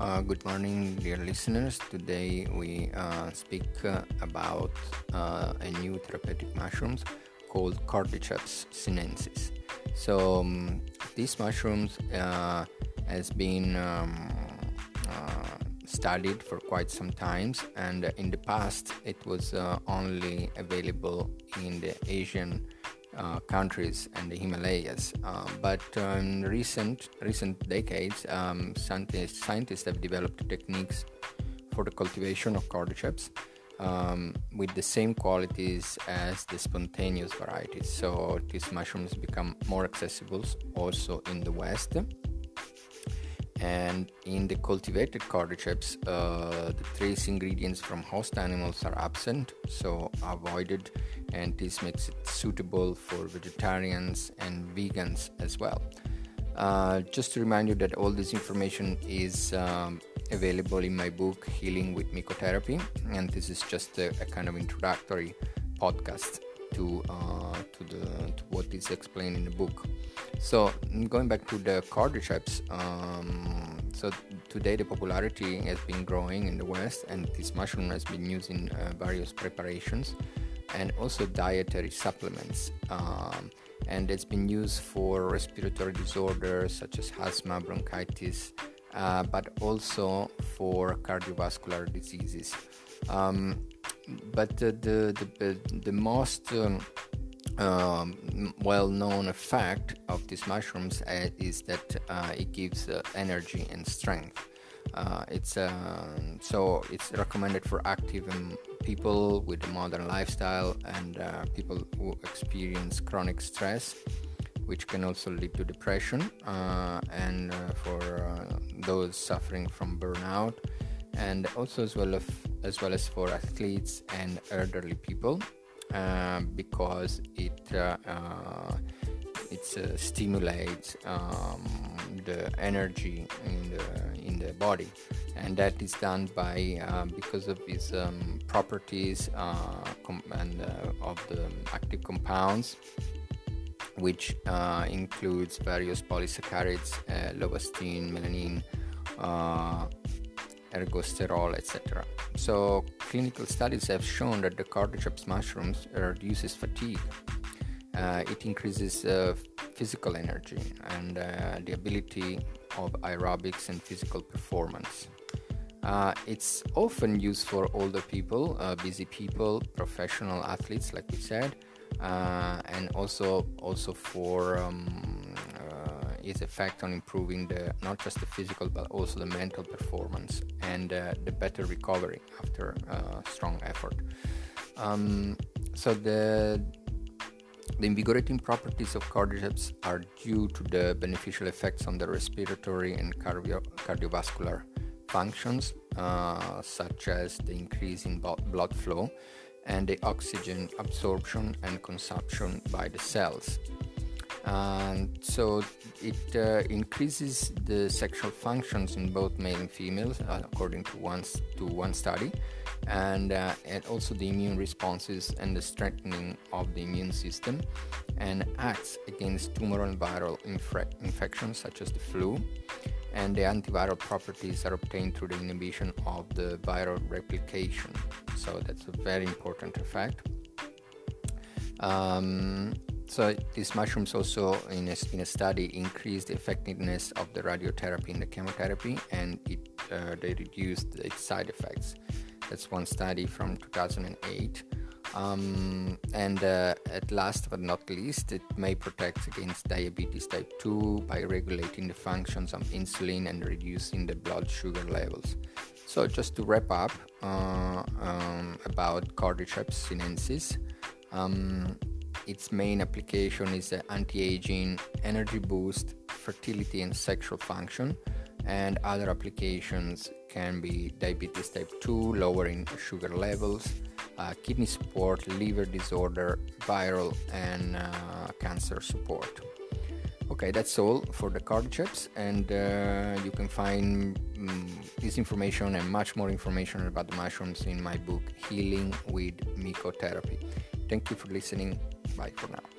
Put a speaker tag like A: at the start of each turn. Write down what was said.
A: Good morning, dear listeners. Today we speak about a new therapeutic mushrooms called Cordyceps sinensis. These mushrooms has been studied for quite some time, and in the past it was only available in the Asian countries and the Himalayas, but in recent decades, scientists have developed techniques for the cultivation of cordyceps with the same qualities as the spontaneous varieties. So these mushrooms become more accessible also in the West. And in the cultivated cordyceps, the trace ingredients from host animals are absent, so avoided, and this makes it suitable for vegetarians and vegans as well. Just to remind you that all this information is available in my book, Healing with Micotherapy, and this is just a kind of introductory podcast to what is explained in the book. So going back to the cordyceps, so today the popularity has been growing in the West, and this mushroom has been used in various preparations and also dietary supplements, and it's been used for respiratory disorders such as asthma, bronchitis, but also for cardiovascular diseases. But the most well-known effect of these mushrooms is that it gives energy and strength. It's recommended for active people with a modern lifestyle and people who experience chronic stress, which can also lead to depression, and for those suffering from burnout, and also as well as for athletes and elderly people, because it stimulates the energy in the body, and that is done by because of its properties and of the active compounds, which includes various polysaccharides, lobastine, melanin, ergosterol, etc. So clinical studies have shown that the cordyceps mushrooms reduces fatigue. It increases physical energy and the ability of aerobics and physical performance. It's often used for older people, busy people, professional athletes, like we said, and also for its effect on improving not just the physical but also the mental performance and the better recovery after strong effort. So the invigorating properties of cordyceps are due to the beneficial effects on the respiratory and cardiovascular functions, such as the increase in blood flow and the oxygen absorption and consumption by the cells. And so it increases the sexual functions in both male and females, according to one study, and also the immune responses and the strengthening of the immune system, and acts against tumoral and viral infections such as the flu. And the antiviral properties are obtained through the inhibition of the viral replication. So that's a very important effect. So these mushrooms also in a study increased the effectiveness of the radiotherapy and the chemotherapy, and they reduced its side effects. That's one study from 2008. And at last but not least, it may protect against diabetes type 2 by regulating the functions of insulin and reducing the blood sugar levels. So just to wrap up about Cordyceps sinensis, its main application is anti-aging, energy boost, fertility and sexual function, and other applications can be diabetes type 2, lowering sugar levels, kidney support, liver disorder, viral and cancer support. Okay, that's all for the cordyceps, and you can find this information and much more information about the mushrooms in my book, Healing with Micotherapy. Thank you for listening. Bye for now.